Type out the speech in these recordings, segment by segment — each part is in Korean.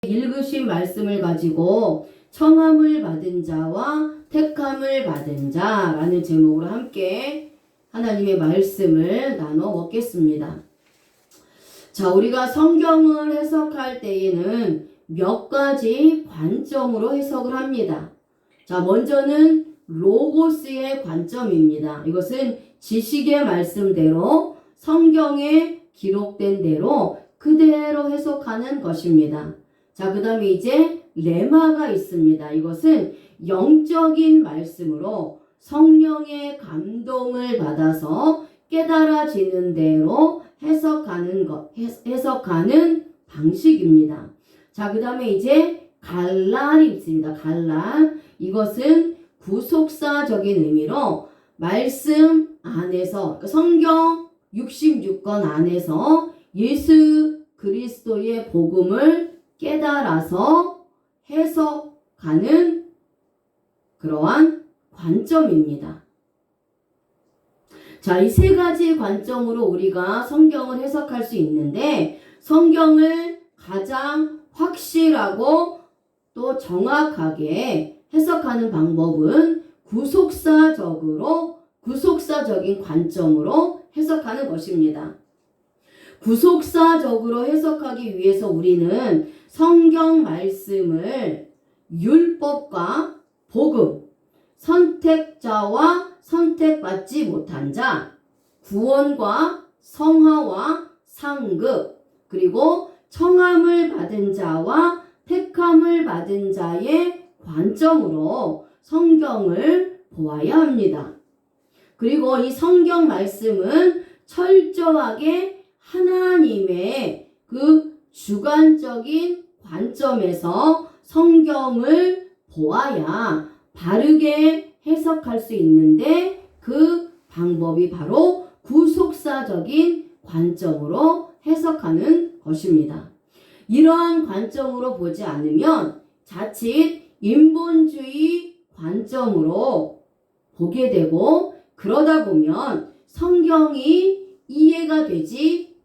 읽으신 말씀을 가지고 청함을 받은 자와 택함을 받은 자라는 제목으로 함께 하나님의 말씀을 나눠 먹겠습니다. 자, 우리가 성경을 해석할 때에는 몇 가지 관점으로 해석을 합니다. 자, 먼저는 로고스의 관점입니다. 이것은 지식의 말씀대로 성경에 기록된 대로 그대로 해석하는 것입니다. 자, 그 다음에 이제 레마가 있습니다. 이것은 영적인 말씀으로 성령의 감동을 받아서 깨달아지는 대로 해석하는 방식입니다. 자, 그 다음에 이제 갈랄이 있습니다. 갈랄. 이것은 구속사적인 의미로 말씀 안에서, 그러니까 성경 66권 안에서 예수 그리스도의 복음을 깨달아서 해석하는 그러한 관점입니다. 자, 이 세 가지 관점으로 우리가 성경을 해석할 수 있는데, 성경을 가장 확실하고 또 정확하게 해석하는 방법은 구속사적인 관점으로 해석하는 것입니다. 구속사적으로 해석하기 위해서 우리는 성경 말씀을 율법과 복음, 선택자와 선택받지 못한 자, 구원과 성화와 상급, 그리고 청함을 받은 자와 택함을 받은 자의 관점으로 성경을 보아야 합니다. 그리고 이 성경 말씀은 철저하게 하나님의 그 주관적인 관점에서 성경을 보아야 바르게 해석할 수 있는데, 그 방법이 바로 구속사적인 관점으로 해석하는 것입니다. 이러한 관점으로 보지 않으면 자칫 인본주의 관점으로 보게 되고, 그러다 보면 성경이 이해가 되지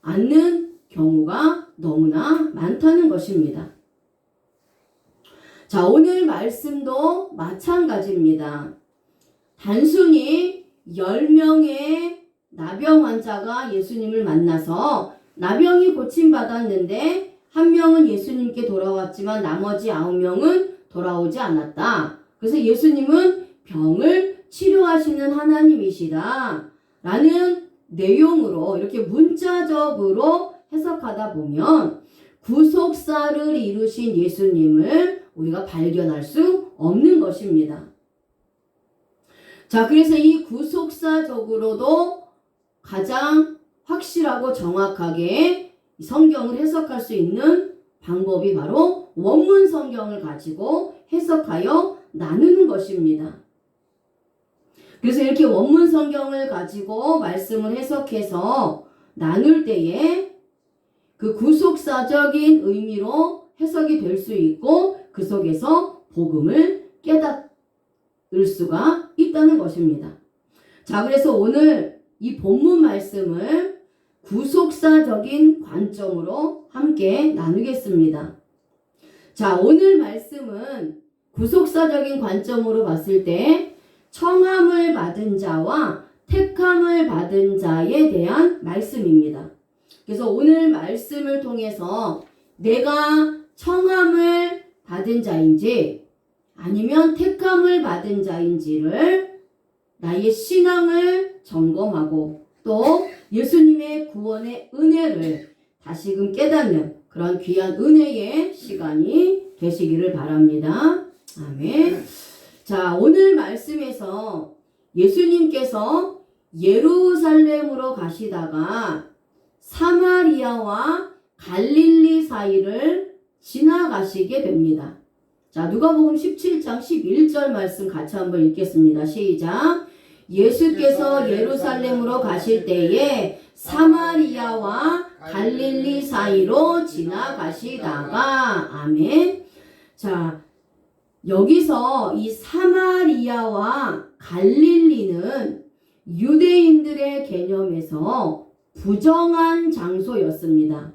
않는 경우가 너무나 많다는 것입니다. 자, 오늘 말씀도 마찬가지입니다. 단순히 10명의 나병 환자가 예수님을 만나서 나병이 고침받았는데 한 명은 예수님께 돌아왔지만 나머지 9명은 돌아오지 않았다. 그래서 예수님은 병을 치료하시는 하나님이시다 라는 내용으로 이렇게 문자적으로 해석하다 보면 구속사를 이루신 예수님을 우리가 발견할 수 없는 것입니다. 자, 그래서 이 구속사적으로도 가장 확실하고 정확하게 성경을 해석할 수 있는 방법이 바로 원문 성경을 가지고 해석하여 나누는 것입니다. 그래서 이렇게 원문 성경을 가지고 말씀을 해석해서 나눌 때에 그 구속사적인 의미로 해석이 될 수 있고, 그 속에서 복음을 깨닫을 수가 있다는 것입니다. 자, 그래서 오늘 이 본문 말씀을 구속사적인 관점으로 함께 나누겠습니다. 자, 오늘 말씀은 구속사적인 관점으로 봤을 때 청함을 받은 자와 택함을 받은 자에 대한 말씀입니다. 그래서 오늘 말씀을 통해서 내가 청함을 받은 자인지 아니면 택함을 받은 자인지를 나의 신앙을 점검하고 또 예수님의 구원의 은혜를 다시금 깨닫는 그런 귀한 은혜의 시간이 되시기를 바랍니다. 아멘. 자, 오늘 말씀에서 예수님께서 예루살렘으로 가시다가 사마리아와 갈릴리 사이를 지나가시게 됩니다. 자, 누가복음 17장 11절 말씀 같이 한번 읽겠습니다. 시작. 예수께서 예루살렘으로 가실 때에 사마리아와 갈릴리 사이로 지나가시다가, 아멘. 자, 여기서 이 사마리아와 갈릴리는 유대인들의 개념에서 부정한 장소였습니다.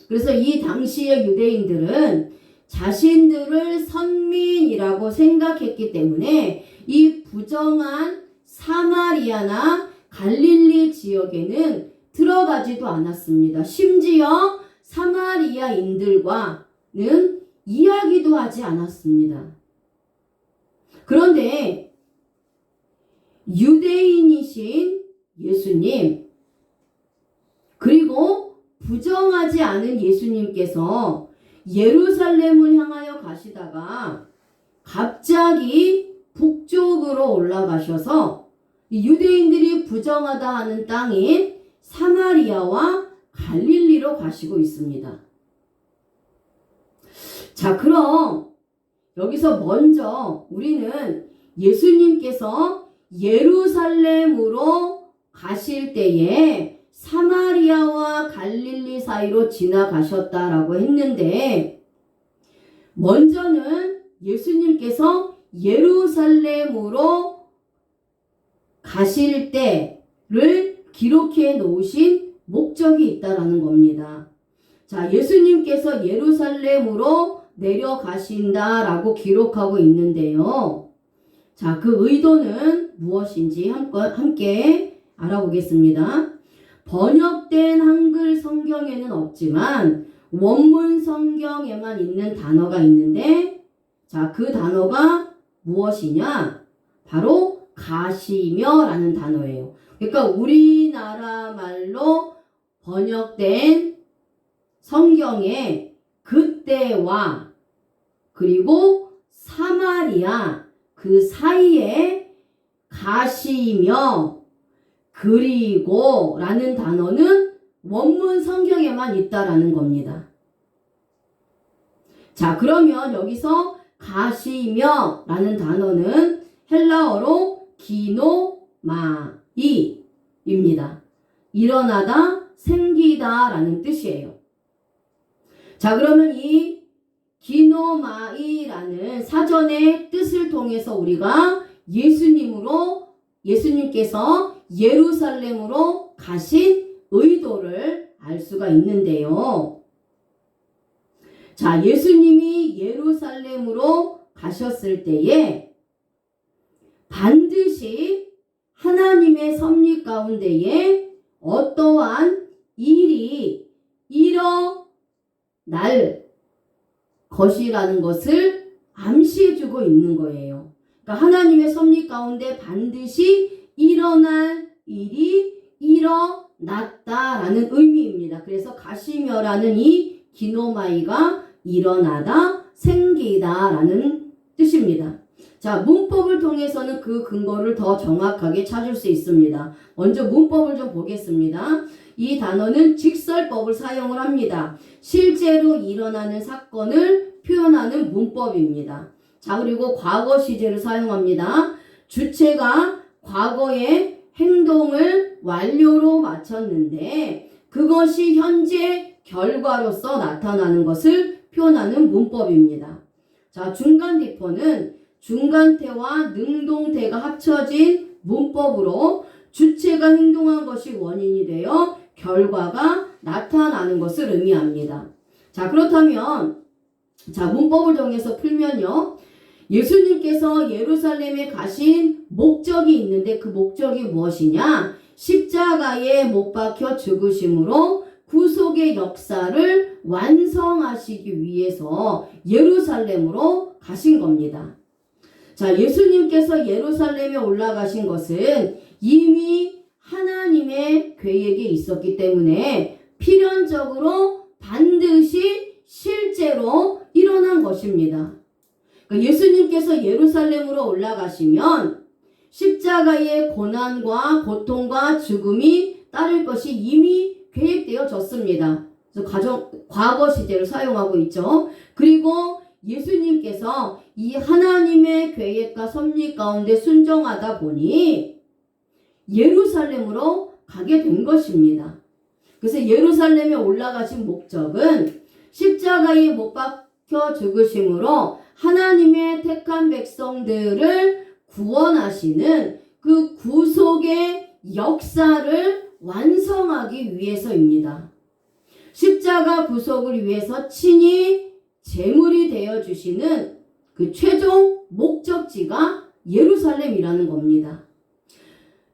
그래서 이 당시의 유대인들은 자신들을 선민이라고 생각했기 때문에 이 부정한 사마리아나 갈릴리 지역에는 들어가지도 않았습니다. 심지어 사마리아인들과는 이야기도 하지 않았습니다. 그런데 유대인이신 예수님, 그리고 부정하지 않은 예수님께서 예루살렘을 향하여 가시다가 갑자기 북쪽으로 올라가셔서 유대인들이 부정하다 하는 땅인 사마리아와 갈릴리로 가시고 있습니다. 자, 그럼 여기서 먼저 우리는 예수님께서 예루살렘으로 가실 때에 사마리아와 갈릴리 사이로 지나가셨다라고 했는데, 먼저는 예수님께서 예루살렘으로 가실 때를 기록해 놓으신 목적이 있다라는 겁니다. 자, 예수님께서 예루살렘으로 내려가신다라고 기록하고 있는데요. 자, 그 의도는 무엇인지 함께 알아보겠습니다. 번역된 한글 성경에는 없지만 원문 성경에만 있는 단어가 있는데, 자, 그 단어가 무엇이냐? 바로 가시며 라는 단어예요. 그러니까 우리나라 말로 번역된 성경에 그때와 그리고 사마리아 그 사이에 가시며 그리고 라는 단어는 원문 성경에만 있다라는 겁니다. 자, 그러면 여기서 가시며 라는 단어는 헬라어로 기노마이입니다. 일어나다, 생기다 라는 뜻이에요. 자, 그러면 이 기노마이라는 사전의 뜻을 통해서 우리가 예수님께서 예루살렘으로 가신 의도를 알 수가 있는데요. 자, 예수님이 예루살렘으로 가셨을 때에 반드시 하나님의 섭리 가운데에 어떠한 일이 일어날 것이라는 것을 암시해주고 있는 거예요. 그러니까 하나님의 섭리 가운데 반드시 일어날 일이 일어났다라는 의미입니다. 그래서 가시며라는 이 기노마이가 일어나다, 생기다라는 뜻입니다. 자, 문법을 통해서는 그 근거를 더 정확하게 찾을 수 있습니다. 먼저 문법을 좀 보겠습니다. 이 단어는 직설법을 사용을 합니다. 실제로 일어나는 사건을 표현하는 문법입니다. 자, 그리고 과거 시제를 사용합니다. 주체가 과거의 행동을 완료로 마쳤는데 그것이 현재 결과로서 나타나는 것을 표현하는 문법입니다. 자, 중간디포는 중간태와 능동태가 합쳐진 문법으로 주체가 행동한 것이 원인이 되어 결과가 나타나는 것을 의미합니다. 자, 그렇다면 자, 문법을 통해서 풀면요. 예수님께서 예루살렘에 가신 목적이 있는데 그 목적이 무엇이냐? 십자가에 못 박혀 죽으심으로 구속의 역사를 완성하시기 위해서 예루살렘으로 가신 겁니다. 자, 예수님께서 예루살렘에 올라가신 것은 이미 하나님의 계획에 있었기 때문에 필연적으로 반드시 실제로 일어난 것입니다. 그러니까 예수님께서 예루살렘으로 올라가시면 십자가의 고난과 고통과 죽음이 따를 것이 이미 계획되어졌습니다. 그래서 과거 시제를 사용하고 있죠. 그리고 예수님께서 이 하나님의 계획과 섭리 가운데 순종하다 보니 예루살렘으로 가게 된 것입니다. 그래서 예루살렘에 올라가신 목적은 십자가에 못 박혀 죽으심으로 하나님의 택한 백성들을 구원하시는 그 구속의 역사를 완성하기 위해서입니다. 십자가 구속을 위해서 친히 제물이 되어 주시는 그 최종 목적지가 예루살렘이라는 겁니다.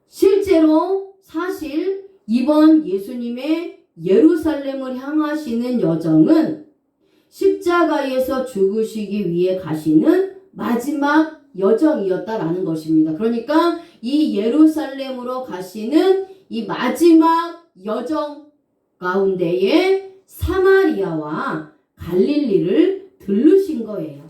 실제로 사실 이번 예수님의 예루살렘을 향하시는 여정은 십자가에서 죽으시기 위해 가시는 마지막 여정이었다라는 것입니다. 그러니까 이 예루살렘으로 가시는 이 마지막 여정 가운데에 사마리아와 갈릴리를 들르신 거예요.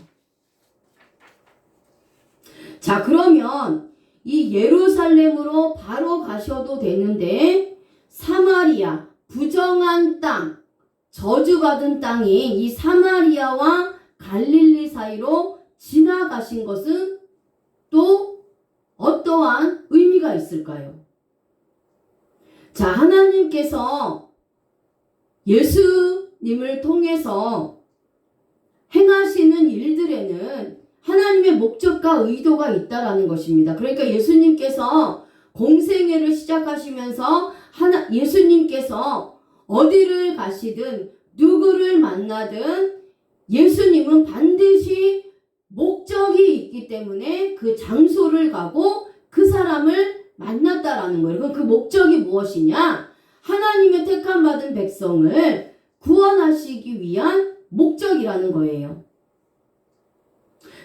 자, 그러면 이 예루살렘으로 바로 가셔도 되는데 사마리아, 부정한 땅, 저주받은 땅인 이 사마리아와 갈릴리 사이로 지나가신 것은 또 어떠한 의미가 있을까요? 자, 하나님께서 예수님을 통해서 행하시는 일들에는 하나님의 목적과 의도가 있다라는 것입니다. 그러니까 예수님께서 공생애를 시작하시면서 예수님께서 어디를 가시든 누구를 만나든 예수님은 반드시 목적이 있기 때문에 그 장소를 가고 그 사람을 만났다라는 거예요. 그럼 그 목적이 무엇이냐? 하나님의 택함 받은 백성을 구원하시기 위한 목적이라는 거예요.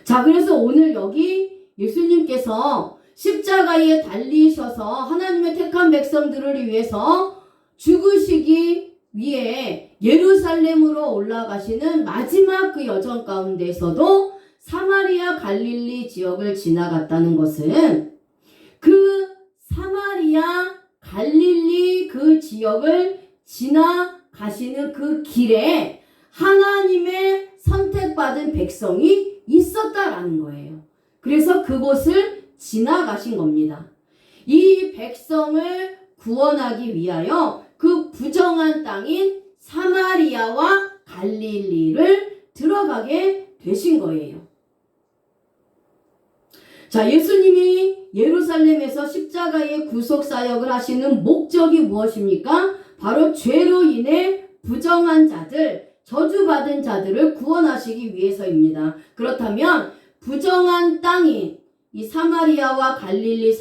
자, 그래서 오늘 여기 예수님께서 십자가에 달리셔서 하나님의 택한 백성들을 위해서 죽으시기 위해 예루살렘으로 올라가시는 마지막 그 여정 가운데서도 사마리아 갈릴리 지역을 지나갔다는 것은 그 사마리아 갈릴리 그 지역을 지나가시는 그 길에 하나님의 선택받은 백성이 있었다라는 거예요. 그래서 그곳을 지나가신 겁니다. 이 백성을 구원하기 위하여 그 부정한 땅인 사마리아와 갈릴리를 들어가게 되신 거예요. 자, 예수님이 예루살렘에서 십자가의 구속 사역을 하시는 목적이 무엇입니까? 바로 죄로 인해 부정한 자들, 저주받은 자들을 구원하시기 위해서입니다. 그렇다면 부정한 땅인 이 사마리아와 갈릴리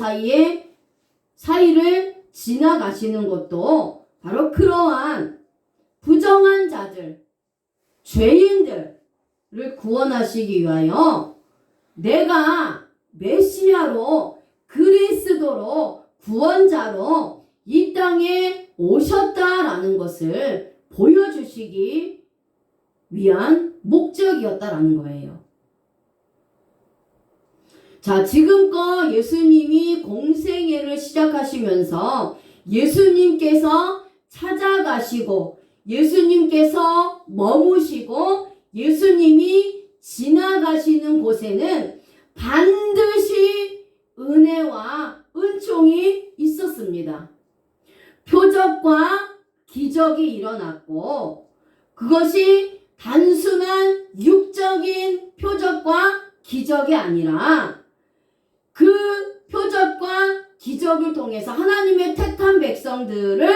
사이를 지나가시는 것도 바로 그러한 부정한 자들, 죄인들을 구원하시기 위하여 내가 메시아로 그리스도로 구원자로 이 땅에 오셨다라는 것을 보여주시기 위한 목적이었다라는 거예요. 자, 지금껏 예수님이 공생애를 시작하시면서 예수님께서 찾아가시고 예수님께서 머무시고 예수님이 지나가시는 곳에는 반드시 은혜와 은총이 있었습니다. 표적과 기적이 일어났고 그것이 단순한 육적인 표적과 기적이 아니라 그 표적과 기적을 통해서 하나님의 택한 백성들을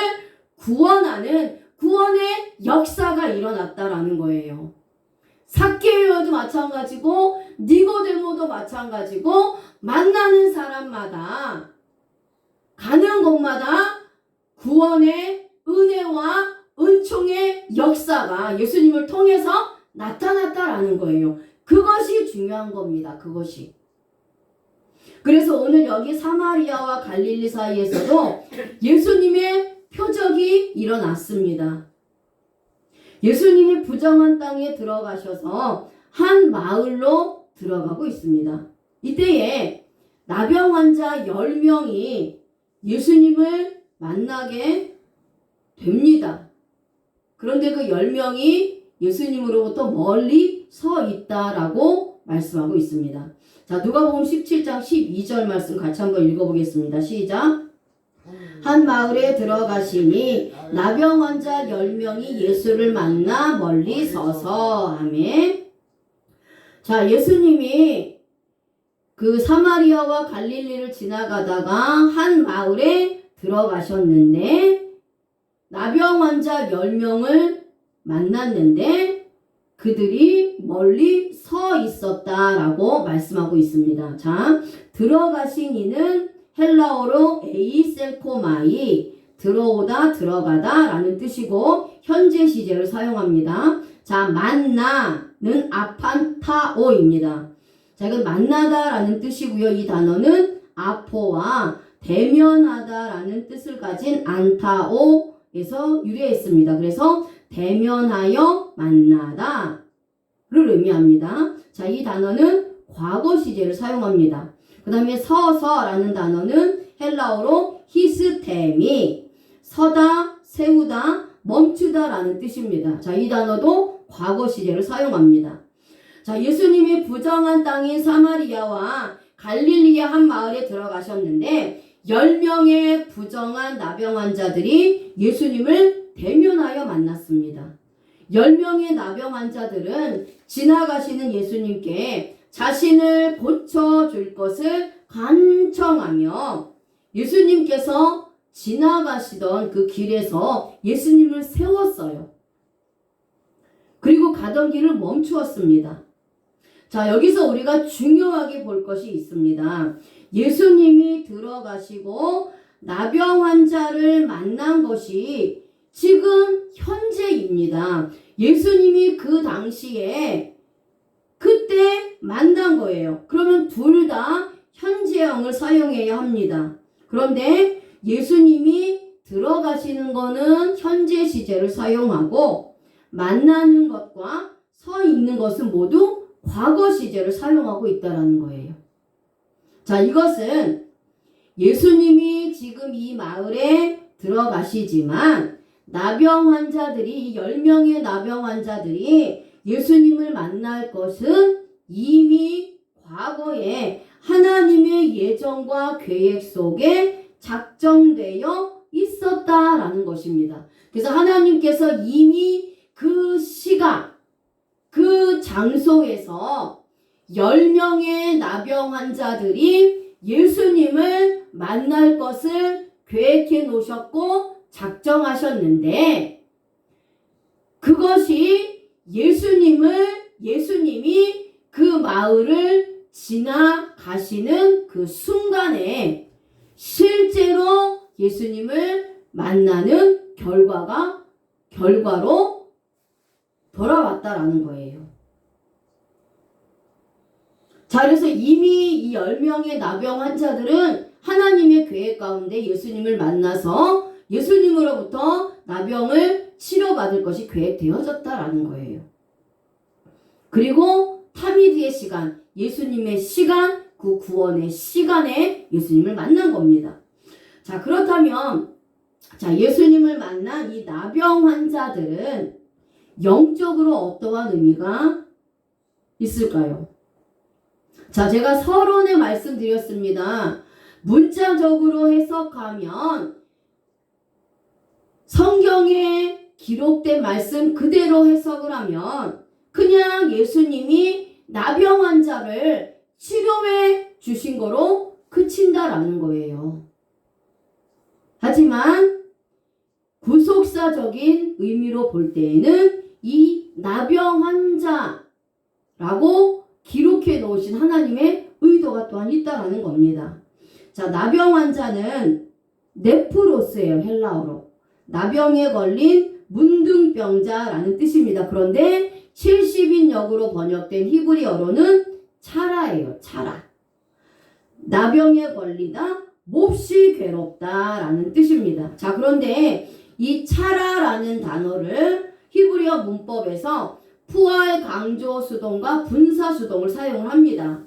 구원하는 구원의 역사가 일어났다라는 거예요. 삭개오도 마찬가지고 니고데모도 마찬가지고 만나는 사람마다 가는 곳마다 구원의 은혜와 은총의 역사가 예수님을 통해서 나타났다라는 거예요. 그것이 중요한 겁니다. 그것이. 그래서 오늘 여기 사마리아와 갈릴리 사이에서도 예수님의 표적이 일어났습니다. 예수님이 부정한 땅에 들어가셔서 한 마을로 들어가고 있습니다. 이때에 나병 환자 10명이 예수님을 만나게 됩니다. 그런데 그 10명이 예수님으로부터 멀리 서 있다라고 말씀하고 있습니다. 자, 누가복음 17장 12절 말씀 같이 한번 읽어보겠습니다. 시작. 한 마을에 들어가시니 나병 환자 10명이 예수를 만나 멀리 서서 아멘. 자, 예수님이 그 사마리아와 갈릴리를 지나가다가 한 마을에 들어가셨는데 나병 환자 10명을 만났는데 그들이 멀리 서 있었다라고 말씀하고 있습니다. 자, 들어가신 이는 헬라어로 에이셀코마이, 들어오다, 들어가다 라는 뜻이고 현재 시제를 사용합니다. 자, 만나는 아판타오입니다. 자, 이건 만나다 라는 뜻이고요. 이 단어는 아포와 대면하다 라는 뜻을 가진 안타오에서 유래했습니다. 그래서 대면하여 만나다를 의미합니다. 자, 이 단어는 과거 시제를 사용합니다. 그 다음에 서서라는 단어는 헬라어로 히스테미, 서다, 세우다, 멈추다 라는 뜻입니다. 자, 이 단어도 과거 시제를 사용합니다. 자, 예수님이 부정한 땅인 사마리아와 갈릴리의 한 마을에 들어가셨는데 10명의 부정한 나병 환자들이 예수님을 대면하여 만났습니다. 10명의 나병 환자들은 지나가시는 예수님께 자신을 고쳐줄 것을 간청하며 예수님께서 지나가시던 그 길에서 예수님을 세웠어요. 그리고 가던 길을 멈추었습니다. 자, 여기서 우리가 중요하게 볼 것이 있습니다. 예수님이 들어가시고 나병 환자를 만난 것이 지금 현재입니다. 예수님이 그 당시에 그때 만난 거예요. 그러면 둘 다 현재형을 사용해야 합니다. 그런데 예수님이 들어가시는 거는 현재 시제를 사용하고 만나는 것과 서 있는 것은 모두 과거 시제를 사용하고 있다는 거예요. 자, 이것은 예수님이 지금 이 마을에 들어가시지만 나병 환자들이 10명의 나병 환자들이 예수님을 만날 것은 이미 과거에 하나님의 예정과 계획 속에 작정되어 있었다라는 것입니다. 그래서 하나님께서 이미 그 시간, 그 장소에서 10명의 나병 환자들이 예수님을 만날 것을 계획해 놓으셨고 작정하셨는데 그것이 예수님이 그 마을을 지나가시는 그 순간에 실제로 예수님을 만나는 결과로 돌아왔다라는 거예요. 자, 그래서 이미 이 10명의 나병 환자들은 하나님의 계획 가운데 예수님을 만나서 예수님으로부터 나병을 치료받을 것이 계획되어졌다라는 거예요. 그리고 타미드의 시간, 예수님의 시간, 그 구원의 시간에 예수님을 만난 겁니다. 자, 그렇다면 예수님을 만난 이 나병 환자들은 영적으로 어떠한 의미가 있을까요? 자, 제가 서론에 말씀드렸습니다. 문자적으로 해석하면 성경에 기록된 말씀 그대로 해석을 하면 그냥 예수님이 나병 환자를 치료해 주신 거로 그친다라는 거예요. 하지만 구속사적인 의미로 볼 때에는 이 나병 환자라고 기록해 놓으신 하나님의 의도가 또한 있다라는 겁니다. 자, 나병 환자는 네프로스예요. 헬라어로. 나병에 걸린 문둥병자라는 뜻입니다. 그런데 70인역으로 번역된 히브리어로는 차라예요. 차라. 나병에 걸리다, 몹시 괴롭다라는 뜻입니다. 자, 그런데 이 차라라는 단어를 히브리어 문법에서 푸알 강조 수동과 분사 수동을 사용을 합니다.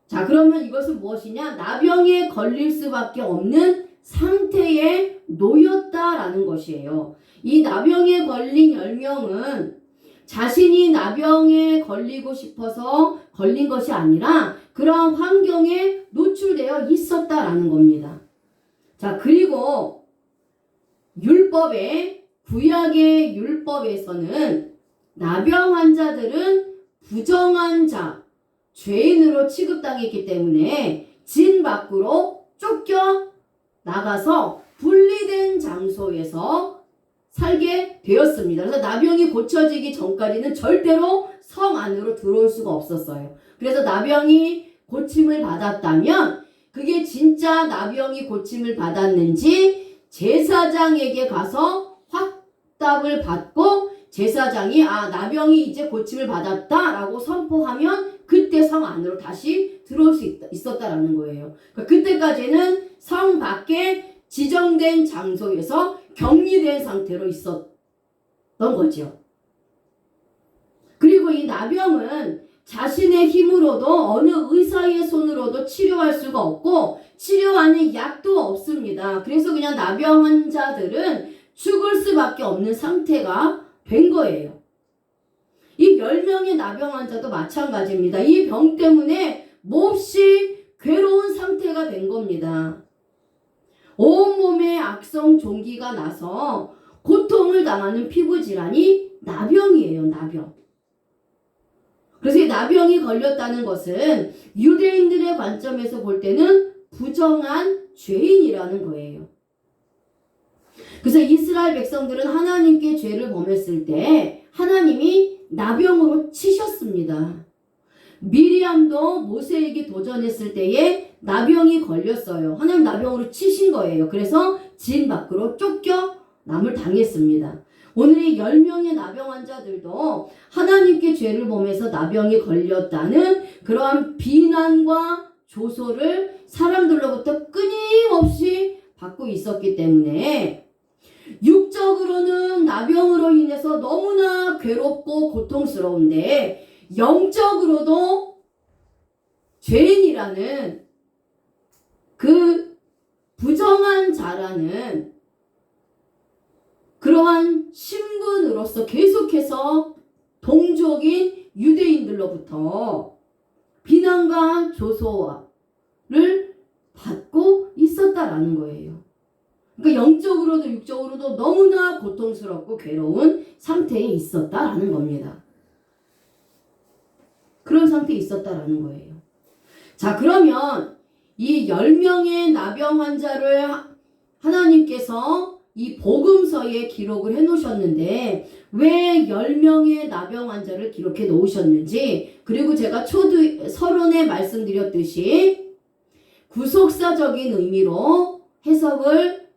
자, 그러면 이것은 무엇이냐? 나병에 걸릴 수밖에 없는 상태에 놓였다라는 것이에요. 이 나병에 걸린 10명은 자신이 나병에 걸리고 싶어서 걸린 것이 아니라 그러한 환경에 노출되어 있었다라는 겁니다. 자, 그리고 구약의 율법에서는 나병 환자들은 부정한 자, 죄인으로 취급당했기 때문에 진 밖으로 쫓겨 나가서 분리된 장소에서 살게 되었습니다. 그래서 나병이 고쳐지기 전까지는 절대로 성 안으로 들어올 수가 없었어요. 그래서 나병이 고침을 받았다면 그게 진짜 나병이 고침을 받았는지 제사장에게 가서 확답을 받고 제사장이 나병이 이제 고침을 받았다라고 선포하면 그때 성 안으로 다시 들어올 수 있었다라는 거예요. 그러니까 그때까지는 성 밖에 지정된 장소에서 격리된 상태로 있었던 거죠. 그리고 이 나병은 자신의 힘으로도 어느 의사의 손으로도 치료할 수가 없고 치료하는 약도 없습니다. 그래서 그냥 나병 환자들은 죽을 수밖에 없는 상태가 된 거예요. 이 10명의 나병 환자도 마찬가지입니다. 이 병 때문에 몹시 괴로운 상태가 된 겁니다. 온몸에 악성 종기가 나서 고통을 당하는 피부질환이 나병이에요. 나병. 그래서 이 나병이 걸렸다는 것은 유대인들의 관점에서 볼 때는 부정한 죄인이라는 거예요. 그래서 이스라엘 백성들은 하나님께 죄를 범했을 때 하나님이 나병으로 치셨습니다. 미리암도 모세에게 도전했을 때에 나병이 걸렸어요. 하나님 나병으로 치신 거예요. 그래서 진 밖으로 쫓겨 남을 당했습니다. 오늘의 10명의 나병 환자들도 하나님께 죄를 범해서 나병이 걸렸다는 그러한 비난과 조소를 사람들로부터 끊임없이 받고 있었기 때문에 육적으로는 나병으로 인해서 너무나 괴롭고 고통스러운데 영적으로도 죄인이라는 그 부정한 자라는 그러한 신분으로서 계속해서 동족인 유대인들로부터 비난과 조소를 받고 있었다라는 거예요. 그러니까 영적으로도 육적으로도 너무나 고통스럽고 괴로운 상태에 있었다라는 겁니다. 그런 상태에 있었다라는 거예요. 자, 그러면 이 10명의 나병 환자를 하나님께서 이 복음서에 기록을 해 놓으셨는데 왜 10명의 나병 환자를 기록해 놓으셨는지, 그리고 제가 서론에 말씀드렸듯이 구속사적인 의미로 해석을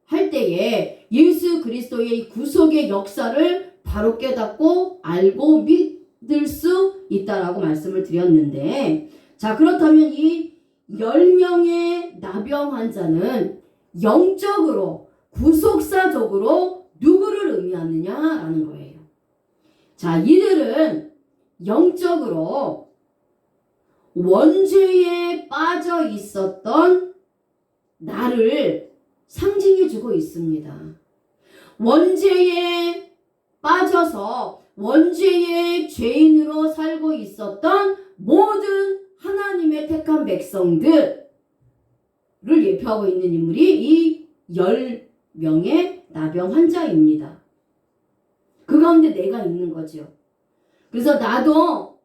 할 때에 예수 그리스도의 이 구속의 역사를 바로 깨닫고 알고 믿을 수 있다라고 말씀을 드렸는데, 자, 그렇다면 이 10명의 나병 환자는 영적으로 구속사적으로 누구를 의미하느냐라는 거예요. 자, 이들은 영적으로 원죄에 빠져 있었던 나를 상징해주고 있습니다. 원죄에 빠져서 원죄의 죄인으로 살고 있었던 모든 하나님의 택한 백성들을 예표하고 있는 인물이 이 10명의 나병 환자입니다. 그 가운데 내가 있는 거죠. 그래서 나도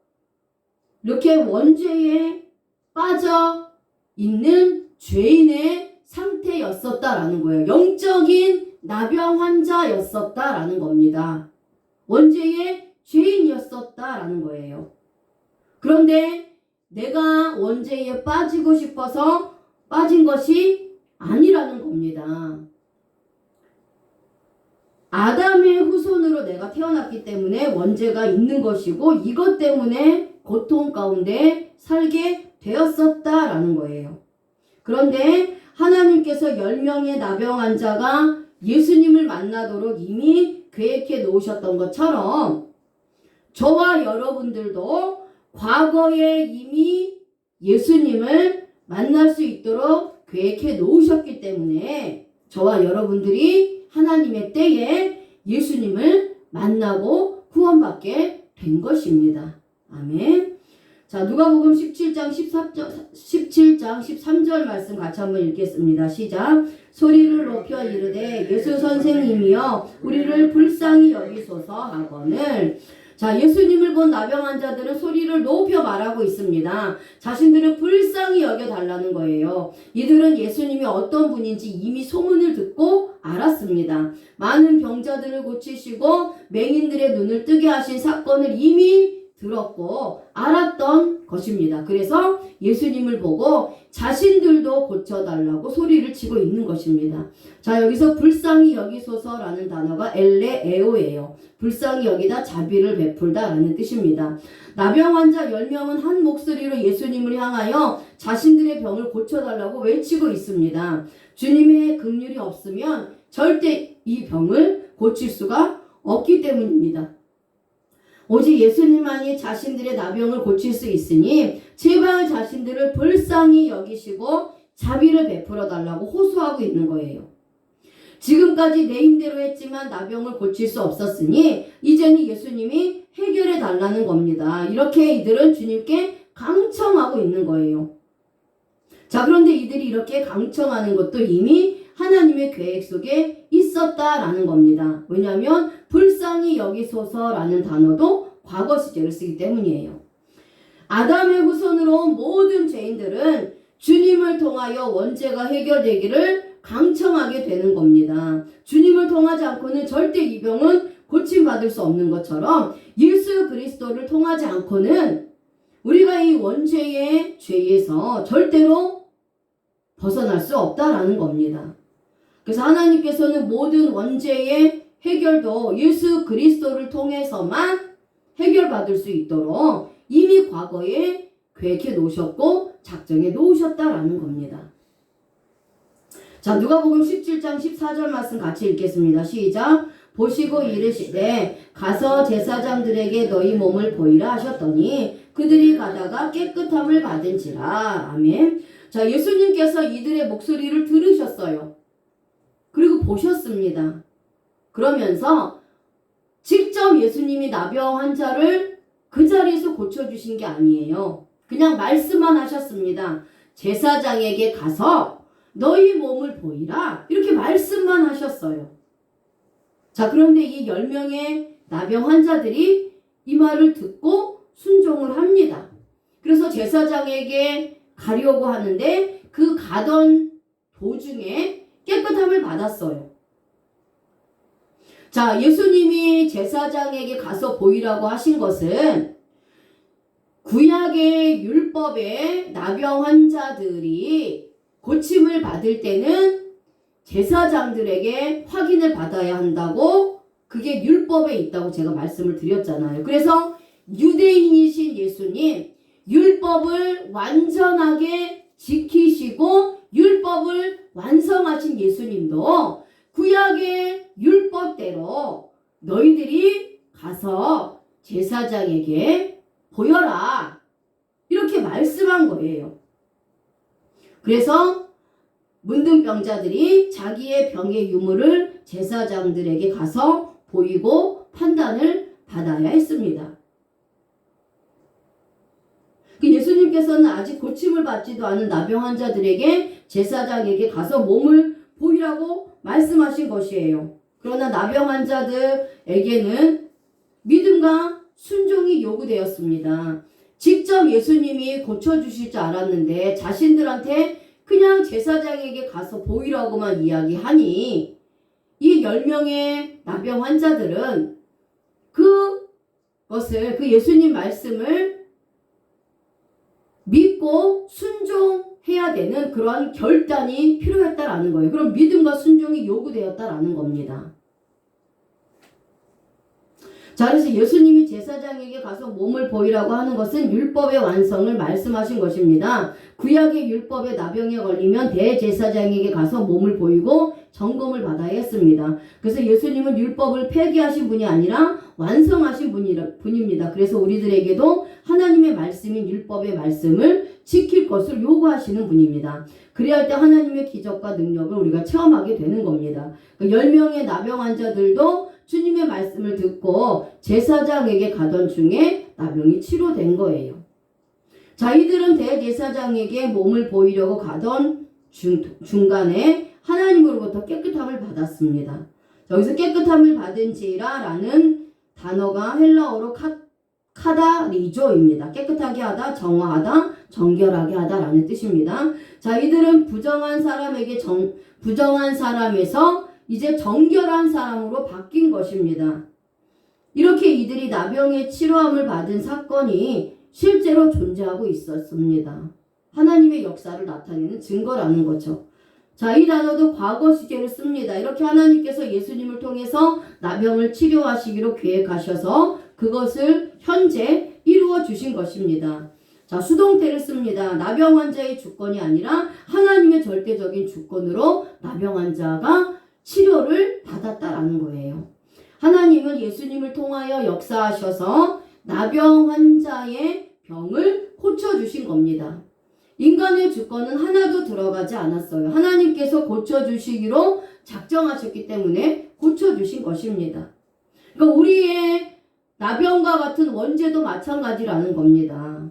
이렇게 원죄에 빠져 있는 죄인의 상태였었다라는 거예요. 영적인 나병 환자였었다라는 겁니다. 원죄의 죄인이었었다라는 거예요. 그런데 내가 원죄에 빠지고 싶어서 빠진 것이 아니라는 겁니다. 아담의 후손으로 내가 태어났기 때문에 원죄가 있는 것이고 이것 때문에 고통 가운데 살게 되었었다라는 거예요. 그런데 하나님께서 10명의 나병 환자가 예수님을 만나도록 이미 계획해 놓으셨던 것처럼 저와 여러분들도 과거에 이미 예수님을 만날 수 있도록 계획해 놓으셨기 때문에 저와 여러분들이 하나님의 때에 예수님을 만나고 구원받게 된 것입니다. 아멘. 자, 누가복음 17장 13절 말씀 같이 한번 읽겠습니다. 시작. 소리를 높여 이르되 예수 선생님이여 우리를 불쌍히 여기소서 하거늘 자, 예수님을 본 나병 환자들은 소리를 높여 말하고 있습니다. 자신들을 불쌍히 여겨달라는 거예요. 이들은 예수님이 어떤 분인지 이미 소문을 듣고 알았습니다. 많은 병자들을 고치시고 맹인들의 눈을 뜨게 하신 사건을 이미 들었고 알았던 것입니다. 그래서 예수님을 보고 자신들도 고쳐달라고 소리를 치고 있는 것입니다. 자, 여기서 불쌍히 여기소서라는 단어가 엘레에오예요. 불쌍히 여기다 자비를 베풀다 라는 뜻입니다. 나병 환자 10명은 한 목소리로 예수님을 향하여 자신들의 병을 고쳐달라고 외치고 있습니다. 주님의 긍휼이 없으면 절대 이 병을 고칠 수가 없기 때문입니다. 오직 예수님만이 자신들의 나병을 고칠 수 있으니 제발 자신들을 불쌍히 여기시고 자비를 베풀어 달라고 호소하고 있는 거예요. 지금까지 내 힘대로 했지만 나병을 고칠 수 없었으니 이제는 예수님이 해결해 달라는 겁니다. 이렇게 이들은 주님께 강청하고 있는 거예요. 자, 그런데 이들이 이렇게 강청하는 것도 이미 하나님의 계획 속에 있었다라는 겁니다. 왜냐하면 불쌍히 여기소서라는 단어도 과거 시제를 쓰기 때문이에요. 아담의 후손으로 온 모든 죄인들은 주님을 통하여 원죄가 해결되기를 강청하게 되는 겁니다. 주님을 통하지 않고는 절대 이 병은 고침받을 수 없는 것처럼 예수 그리스도를 통하지 않고는 우리가 이 원죄의 죄에서 절대로 벗어날 수 없다라는 겁니다. 그래서 하나님께서는 모든 원죄의 해결도 예수 그리스도를 통해서만 해결받을 수 있도록 이미 과거에 계획해 놓으셨고 작정해 놓으셨다라는 겁니다. 자, 누가복음 17장 14절 말씀 같이 읽겠습니다. 시작. 보시고 이르시되 가서 제사장들에게 너희 몸을 보이라 하셨더니 그들이 가다가 깨끗함을 받은지라. 아멘. 자, 예수님께서 이들의 목소리를 들으셨어요. 그리고 보셨습니다. 그러면서 직접 예수님이 나병 환자를 그 자리에서 고쳐주신 게 아니에요. 그냥 말씀만 하셨습니다. 제사장에게 가서 너희 몸을 보이라. 이렇게 말씀만 하셨어요. 자, 그런데 이 10명의 나병 환자들이 이 말을 듣고 순종을 합니다. 그래서 제사장에게 가려고 하는데 그 가던 도중에 깨끗함을 받았어요. 자, 예수님이 제사장에게 가서 보이라고 하신 것은 구약의 율법의 나병 환자들이 고침을 받을 때는 제사장들에게 확인을 받아야 한다고 그게 율법에 있다고 제가 말씀을 드렸잖아요. 그래서 유대인이신 예수님, 율법을 완전하게 지키시고 율법을 완성하신 예수님도 구약의 율법대로 너희들이 가서 제사장에게 보여라. 이렇게 말씀한 거예요. 그래서 문둥병자들이 자기의 병의 유무를 제사장들에게 가서 보이고 판단을 받아야 했습니다. 예수님께서는 아직 고침을 받지도 않은 나병 환자들에게 제사장에게 가서 몸을 보이라고 말씀하신 것이에요. 그러나 나병 환자들에게는 믿음과 순종이 요구되었습니다. 직접 예수님이 고쳐주실 줄 알았는데 자신들한테 그냥 제사장에게 가서 보이라고만 이야기하니 이 10명의 나병 환자들은 그 예수님 말씀을 믿고 순종해야 되는 그러한 결단이 필요했다라는 거예요. 그럼 믿음과 순종이 요구되었다라는 겁니다. 자, 그래서 예수님이 제사장에게 가서 몸을 보이라고 하는 것은 율법의 완성을 말씀하신 것입니다. 구약의 율법에 나병에 걸리면 대제사장에게 가서 몸을 보이고 점검을 받아야 했습니다. 그래서 예수님은 율법을 폐기하신 분이 아니라 완성하신 분입니다. 그래서 우리들에게도 하나님의 말씀인 율법의 말씀을 지킬 것을 요구하시는 분입니다. 그래야 할 때 하나님의 기적과 능력을 우리가 체험하게 되는 겁니다. 10명의 나병 환자들도 주님의 말씀을 듣고 제사장에게 가던 중에 나병이 치료된 거예요. 자, 이들은 대제사장에게 몸을 보이려고 가던 중간에 하나님으로부터 깨끗함을 받았습니다. 여기서 깨끗함을 받은지라 라는 단어가 헬라어로 카다리조입니다. 깨끗하게 하다, 정화하다, 정결하게 하다라는 뜻입니다. 자, 이들은 부정한 사람에서 이제 정결한 사람으로 바뀐 것입니다. 이렇게 이들이 나병의 치료함을 받은 사건이 실제로 존재하고 있었습니다. 하나님의 역사를 나타내는 증거라는 거죠. 자, 이 단어도 과거 시제를 씁니다. 이렇게 하나님께서 예수님을 통해서 나병을 치료하시기로 계획하셔서 그것을 현재 이루어 주신 것입니다. 자, 수동태를 씁니다. 나병 환자의 주권이 아니라 하나님의 절대적인 주권으로 나병 환자가 치료를 받았다라는 거예요. 하나님은 예수님을 통하여 역사하셔서 나병 환자의 병을 고쳐주신 겁니다. 인간의 주권은 하나도 들어가지 않았어요. 하나님께서 고쳐주시기로 작정하셨기 때문에 고쳐주신 것입니다. 그러니까 우리의 나병과 같은 원죄도 마찬가지라는 겁니다.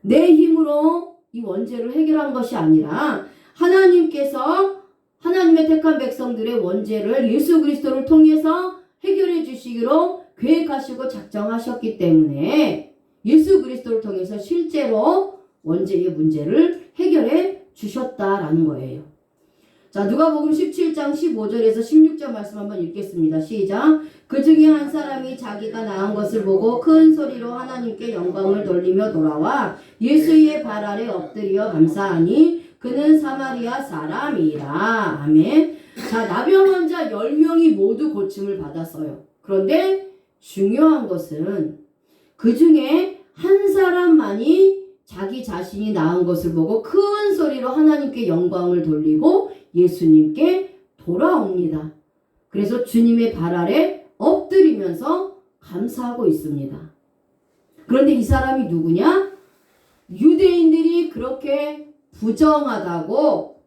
내 힘으로 이 원죄를 해결한 것이 아니라 하나님께서 하나님의 택한 백성들의 원죄를 예수 그리스도를 통해서 해결해 주시기로 계획하시고 작정하셨기 때문에 예수 그리스도를 통해서 실제로 원죄의 문제를 해결해 주셨다라는 거예요. 자, 누가복음 17장 15절에서 16절 말씀 한번 읽겠습니다. 시작. 그 중에 한 사람이 자기가 나은 것을 보고 큰 소리로 하나님께 영광을 돌리며 돌아와 예수의 발 아래 엎드려 감사하니 그는 사마리아 사람이라. 아멘. 자, 나병 환자 10명이 모두 고침을 받았어요. 그런데 중요한 것은 그 중에 한 사람만이 자기 자신이 나은 것을 보고 큰 소리로 하나님께 영광을 돌리고 예수님께 돌아옵니다. 그래서 주님의 발 아래 엎드리면서 감사하고 있습니다. 그런데 이 사람이 누구냐? 유대인들이 그렇게 부정하다고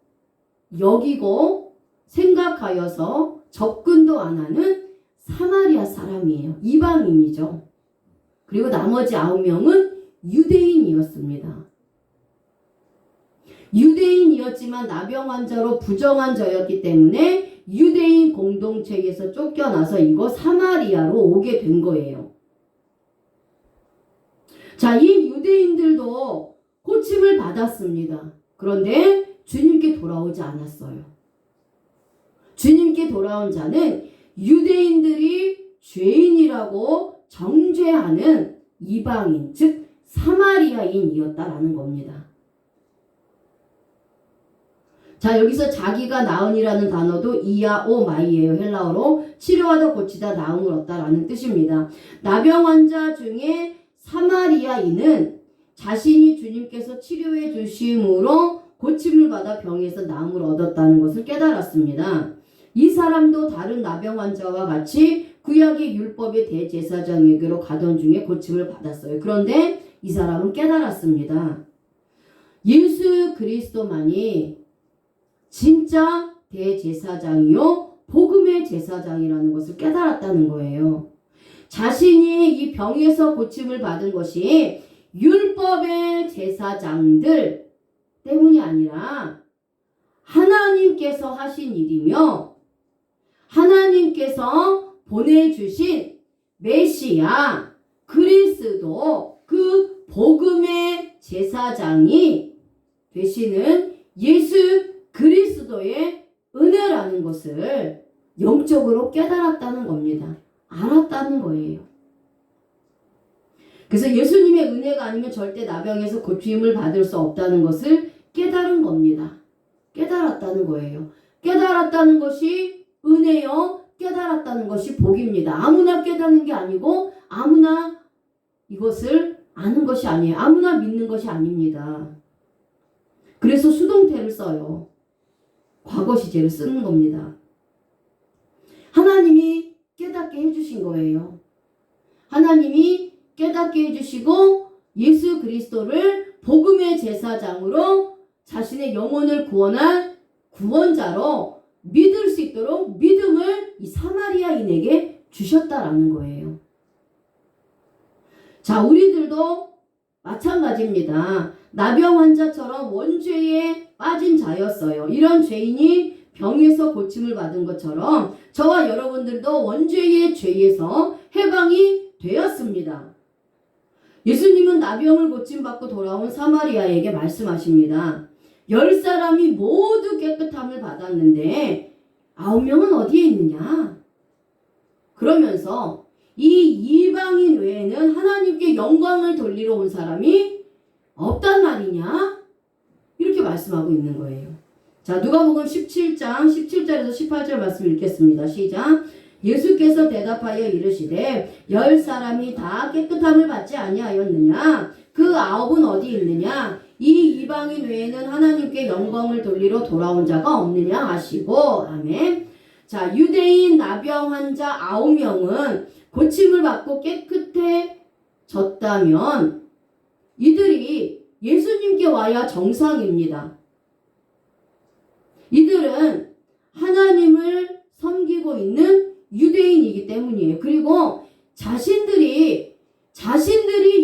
여기고 생각하여서 접근도 안 하는 사마리아 사람이에요. 이방인이죠. 그리고 나머지 9명은 유대인이었습니다. 유대인이었지만 나병 환자로 부정한 자였기 때문에 유대인 공동체에서 쫓겨나서 이거 사마리아로 오게 된 거예요. 자, 이 유대인들도 고침을 받았습니다. 그런데 주님께 돌아오지 않았어요. 주님께 돌아온 자는 유대인들이 죄인이라고 정죄하는 이방인, 즉 사마리아인이었다라는 겁니다. 자, 여기서 자기가 나은이라는 단어도 이아오마이예요. 헬라어로 치료하다 고치다 나음을 얻다라는 뜻입니다. 나병 환자 중에 사마리아인은 자신이 주님께서 치료해 주심으로 고침을 받아 병에서 나음을 얻었다는 것을 깨달았습니다. 이 사람도 다른 나병 환자와 같이 구약의 율법의 대제사장에게로 가던 중에 고침을 받았어요. 그런데 이 사람은 깨달았습니다. 예수 그리스도만이 진짜 대제사장이요 복음의 제사장이라는 것을 깨달았다는 거예요. 자신이 이 병에서 고침을 받은 것이 율법의 제사장들 때문이 아니라 하나님께서 하신 일이며 하나님께서 보내주신 메시아 그리스도 그 복음의 제사장이 되시는 예수 그리스도의 은혜라는 것을 영적으로 깨달았다는 겁니다. 알았다는 거예요. 그래서 예수님의 은혜가 아니면 절대 나병에서 고침을 받을 수 없다는 것을 깨달은 겁니다. 깨달았다는 거예요. 깨달았다는 것이 은혜요. 깨달았다는 것이 복입니다. 아무나 깨닫는 게 아니고 아무나 이것을 아는 것이 아니에요. 아무나 믿는 것이 아닙니다. 그래서 수동태를 써요. 과거 시제를 쓰는 겁니다. 하나님이 깨닫게 해주신 거예요. 하나님이 깨닫게 해주시고 예수 그리스도를 복음의 제사장으로 자신의 영혼을 구원한 구원자로 믿을 수 있도록 믿음을 이 사마리아인에게 주셨다라는 거예요. 자, 우리들도 마찬가지입니다. 나병 환자처럼 원죄에 빠진 자였어요. 이런 죄인이 병에서 고침을 받은 것처럼 저와 여러분들도 원죄의 죄에서 해방이 되었습니다. 예수님은 나병을 고침받고 돌아온 사마리아에게 말씀하십니다. 10사람이 모두 깨끗함을 받았는데 9명은 어디에 있느냐? 그러면서 이 이방인 외에는 하나님께 영광을 돌리러 온 사람이 없단 말이냐? 이렇게 말씀하고 있는 거예요. 자, 누가복음 17장 17절에서 18절 말씀 읽겠습니다. 시작. 예수께서 대답하여 이르시되 10사람이 다 깨끗함을 받지 아니하였느냐? 그 9은 어디 있느냐? 이 이방인 외에는 하나님께 영광을 돌리러 돌아온 자가 없느냐 하시고. 아멘. 자, 유대인 나병 환자 9명은 고침을 받고 깨끗해졌다면 이들이 예수님께 와야 정상입니다. 이들은 하나님을 섬기고 있는 유대인이기 때문이에요. 그리고 자신들이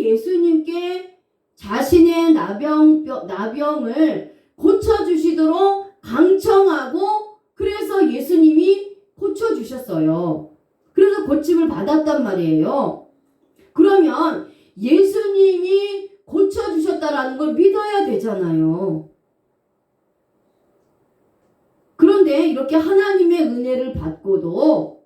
예수님께 자신의 나병을 고쳐주시도록 강청하고 그래서 예수님이 고쳐주셨어요. 그래서 고침을 받았단 말이에요. 그러면 예수님이 고쳐주셨다라는 걸 믿어야 되잖아요. 그런데 이렇게 하나님의 은혜를 받고도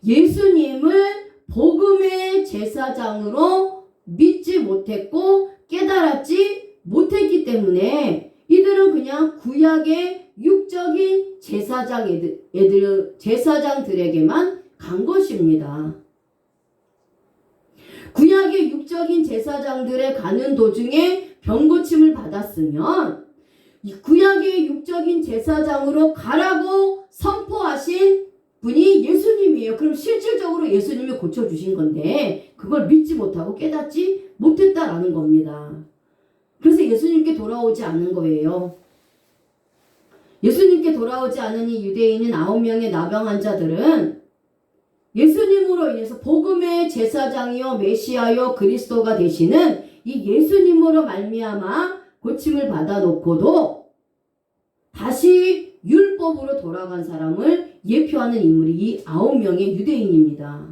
예수님을 복음의 제사장으로 믿지 못했고 깨달았지 못했기 때문에 이들은 그냥 구약의 육적인 제사장들에게만 간 것입니다. 구약의 육적인 제사장들에 가는 도중에 병고침을 받았으면 구약의 육적인 제사장으로 가라고 선포하신 분이 예수님이에요. 그럼 실질적으로 예수님이 고쳐주신 건데 그걸 믿지 못하고 깨닫지 못했다라는 겁니다. 그래서 예수님께 돌아오지 않은 거예요. 예수님께 돌아오지 않은 이 유대인인 9명의 나병 환자들은 예수님으로 인해서 복음의 제사장이요 메시아요 그리스도가 되시는 이 예수님으로 말미암아 고침을 받아놓고도 다시 율법으로 돌아간 사람을 예표하는 인물이 이 9명의 유대인입니다.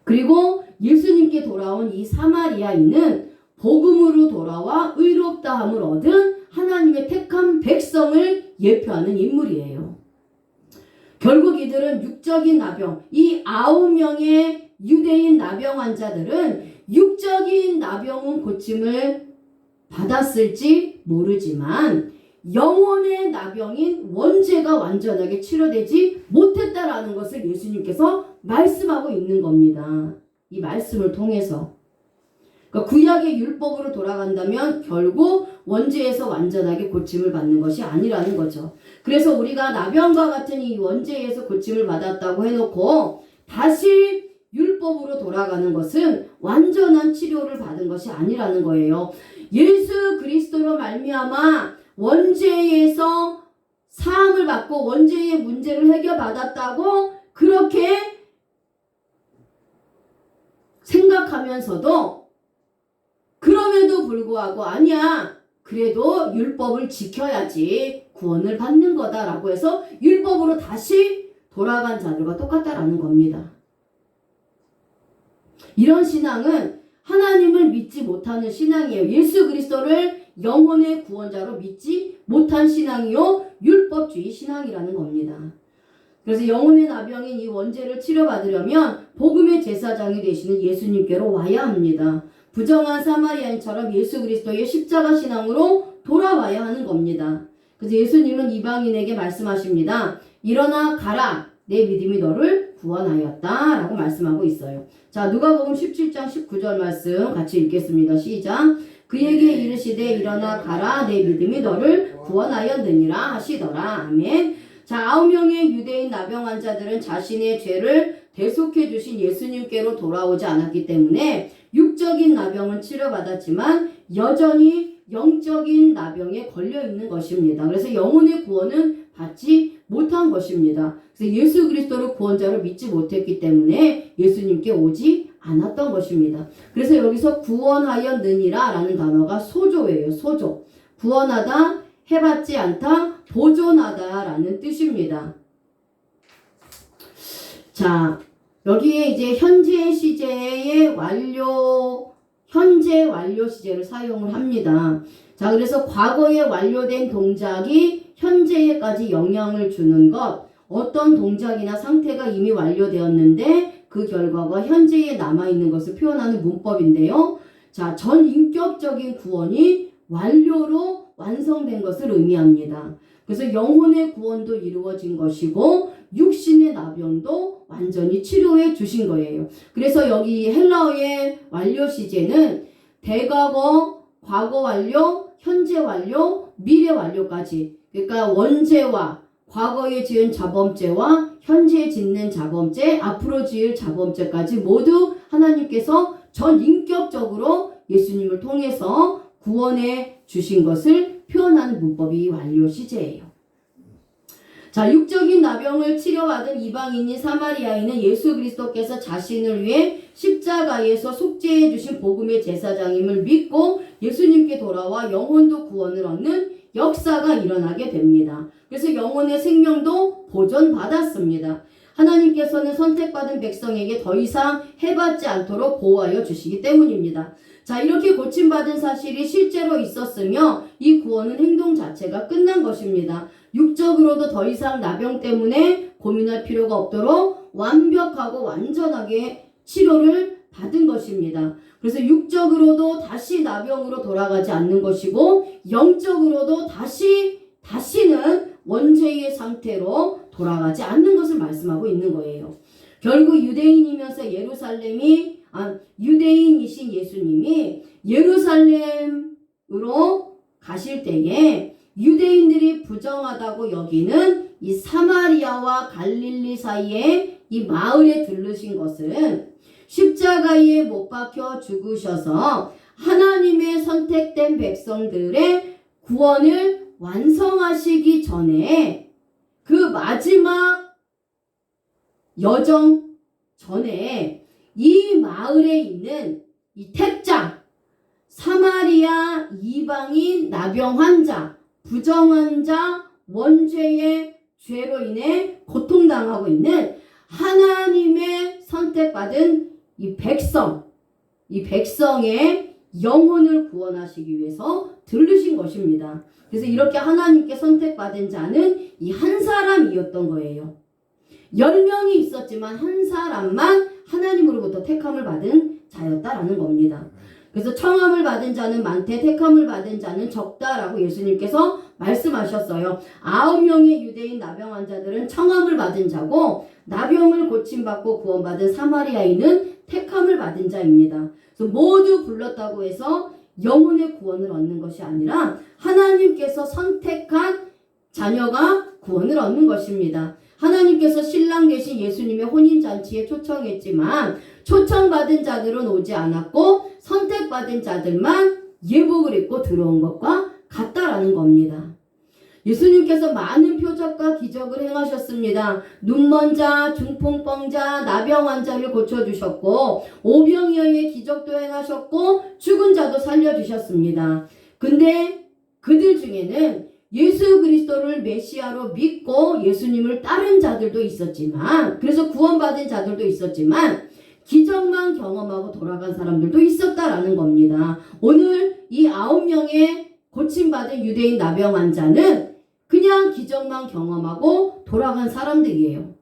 그리고 예수님께 돌아온 이 사마리아인은 복음으로 돌아와 의롭다함을 얻은 하나님의 택한 백성을 예표하는 인물이에요. 결국 이들은 육적인 나병, 이 9명의 유대인 나병 환자들은 육적인 나병은 고침을 받았을지 모르지만 영혼의 나병인 원죄가 완전하게 치료되지 못했다라는 것을 예수님께서 말씀하고 있는 겁니다. 이 말씀을 통해서. 그러니까 구약의 율법으로 돌아간다면 결국 원죄에서 완전하게 고침을 받는 것이 아니라는 거죠. 그래서 우리가 나병과 같은 이 원죄에서 고침을 받았다고 해놓고 다시 율법으로 돌아가는 것은 완전한 치료를 받은 것이 아니라는 거예요. 예수 그리스도로 말미암아 원죄에서 사함을 받고 원죄의 문제를 해결받았다고 그렇게 생각하면서도 그럼에도 불구하고 아니야 그래도 율법을 지켜야지 구원을 받는 거다라고 해서 율법으로 다시 돌아간 자들과 똑같다라는 겁니다. 이런 신앙은 하나님을 믿지 못하는 신앙이에요. 예수 그리스도를 영혼의 구원자로 믿지 못한 신앙이요 율법주의 신앙이라는 겁니다. 그래서 영혼의 나병인 이 원죄를 치료받으려면 복음의 제사장이 되시는 예수님께로 와야 합니다. 부정한 사마리아인처럼 예수 그리스도의 십자가 신앙으로 돌아와야 하는 겁니다. 그래서 예수님은 이방인에게 말씀하십니다. 일어나 가라. 내 믿음이 너를 구원하였다. 라고 말씀하고 있어요. 자, 누가복음 17장 19절 말씀 같이 읽겠습니다. 시작. 그에게 이르시되 일어나 가라. 내 믿음이 너를 구원하였느니라 하시더라. 아멘. 자, 9명의 유대인 나병 환자들은 자신의 죄를 대속해 주신 예수님께로 돌아오지 않았기 때문에 육적인 나병은 치료받았지만 여전히 영적인 나병에 걸려 있는 것입니다. 그래서 영혼의 구원은 받지 못한 것입니다. 그래서 예수 그리스도를 구원자로 믿지 못했기 때문에 예수님께 오지 않았던 것입니다. 그래서 여기서 구원하였느니라 라는 단어가 소조예요. 소조. 구원하다, 해받지 않다, 보존하다 라는 뜻입니다. 자, 여기에 이제 현재 시제의 현재 완료 시제를 사용을 합니다. 자, 그래서 과거에 완료된 동작이 현재에까지 영향을 주는 것, 어떤 동작이나 상태가 이미 완료되었는데 그 결과가 현재에 남아있는 것을 표현하는 문법인데요. 자, 전인격적인 구원이 완료로 완성된 것을 의미합니다. 그래서 영혼의 구원도 이루어진 것이고 육신의 나병도 완전히 치료해 주신 거예요. 그래서 여기 헬라어의 완료 시제는 대과거, 과거 완료, 현재 완료, 미래 완료까지, 그러니까 원죄와 과거에 지은 자범죄와 현재 짓는 자범죄, 앞으로 지을 자범죄까지 모두 하나님께서 전인격적으로 예수님을 통해서 구원해 주신 것을 표현하는 문법이 완료 시제예요. 자, 육적인 나병을 치료받은 이방인인 사마리아인은 예수 그리스도께서 자신을 위해 십자가에서 속죄해 주신 복음의 제사장임을 믿고 예수님께 돌아와 영혼도 구원을 얻는 역사가 일어나게 됩니다. 그래서 영혼의 생명도 보존받았습니다. 하나님께서는 선택받은 백성에게 더 이상 해받지 않도록 보호하여 주시기 때문입니다. 자, 이렇게 고침받은 사실이 실제로 있었으며 이 구원은 행동 자체가 끝난 것입니다. 육적으로도 더 이상 나병 때문에 고민할 필요가 없도록 완벽하고 완전하게 치료를 받은 것입니다. 그래서 육적으로도 다시 나병으로 돌아가지 않는 것이고 영적으로도 다시는 원죄의 상태로 돌아가지 않는 것을 말씀하고 있는 거예요. 결국 유대인이면서 유대인이신 예수님이 예루살렘으로 가실 때에 유대인들이 부정하다고 여기는 이 사마리아와 갈릴리 사이에 이 마을에 들르신 것은 십자가에 못 박혀 죽으셔서 하나님의 선택된 백성들의 구원을 완성하시기 전에 그 마지막 여정 전에 이 마을에 있는 이 택장, 사마리아 이방인 나병 환자, 부정한 자, 원죄의 죄로 인해 고통당하고 있는 하나님의 선택받은 이 백성의 영혼을 구원하시기 위해서 들르신 것입니다. 그래서 이렇게 하나님께 선택받은 자는 이 한 사람이었던 거예요. 10명이 있었지만 한 사람만 하나님으로부터 택함을 받은 자였다라는 겁니다. 그래서 청함을 받은 자는 많되 택함을 받은 자는 적다라고 예수님께서 말씀하셨어요. 9명의 유대인 나병 환자들은 청함을 받은 자고 나병을 고침받고 구원받은 사마리아인은 택함을 받은 자입니다. 그래서 모두 불렀다고 해서 영혼의 구원을 얻는 것이 아니라 하나님께서 선택한 자녀가 구원을 얻는 것입니다. 하나님께서 신랑 되신 예수님의 혼인잔치에 초청했지만 초청받은 자들은 오지 않았고 선택받은 자들만 예복을 입고 들어온 것과 같다라는 겁니다. 예수님께서 많은 표적과 기적을 행하셨습니다. 눈먼 자, 중풍병 자, 나병 환자를 고쳐주셨고 오병이어의 기적도 행하셨고 죽은 자도 살려주셨습니다. 근데 그들 중에는 예수 그리스도를 메시아로 믿고 예수님을 따른 자들도 있었지만, 그래서 구원받은 자들도 있었지만 기적만 경험하고 돌아간 사람들도 있었다라는 겁니다. 오늘 이 9명의 고침받은 유대인 나병 환자는 그냥 기적만 경험하고 돌아간 사람들이에요.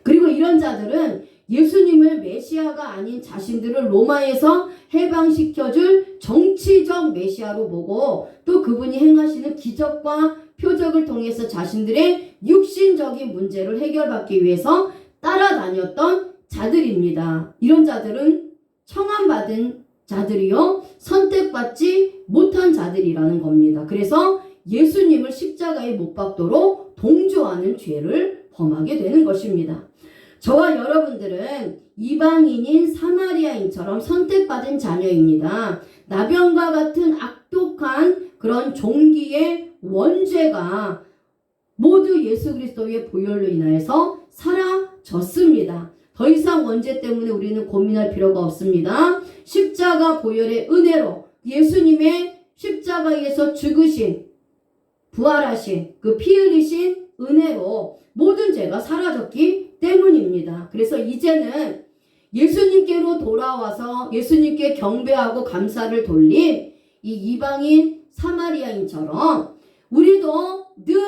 그리고 이런 자들은 예수님을 메시아가 아닌 자신들을 로마에서 해방시켜줄 정치적 메시아로 보고 또 그분이 행하시는 기적과 표적을 통해서 자신들의 육신적인 문제를 해결받기 위해서 따라다녔던 자들입니다. 이런 자들은 청함받은 자들이요, 선택받지 못한 자들이라는 겁니다. 그래서 예수님을 십자가에 못 박도록 동조하는 죄를 범하게 되는 것입니다. 저와 여러분들은 이방인인 사마리아인처럼 선택받은 자녀입니다. 나병과 같은 악독한 그런 종기의 원죄가 모두 예수 그리스도의 보혈로 인하여서 사라졌습니다. 더 이상 원죄 때문에 우리는 고민할 필요가 없습니다. 십자가 보혈의 은혜로 예수님의 십자가에서 죽으신, 부활하신 그 피 흘리신 은혜로 모든 죄가 사라졌기 때문입니다. 그래서 이제는 예수님께로 돌아와서 예수님께 경배하고 감사를 돌린 이 이방인 사마리아인처럼 우리도 늘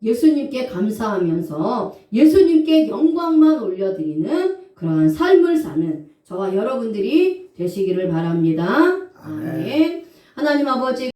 예수님께 감사하면서 예수님께 영광만 올려드리는 그러한 삶을 사는 저와 여러분들이 되시기를 바랍니다. 아멘. 하나님 아버지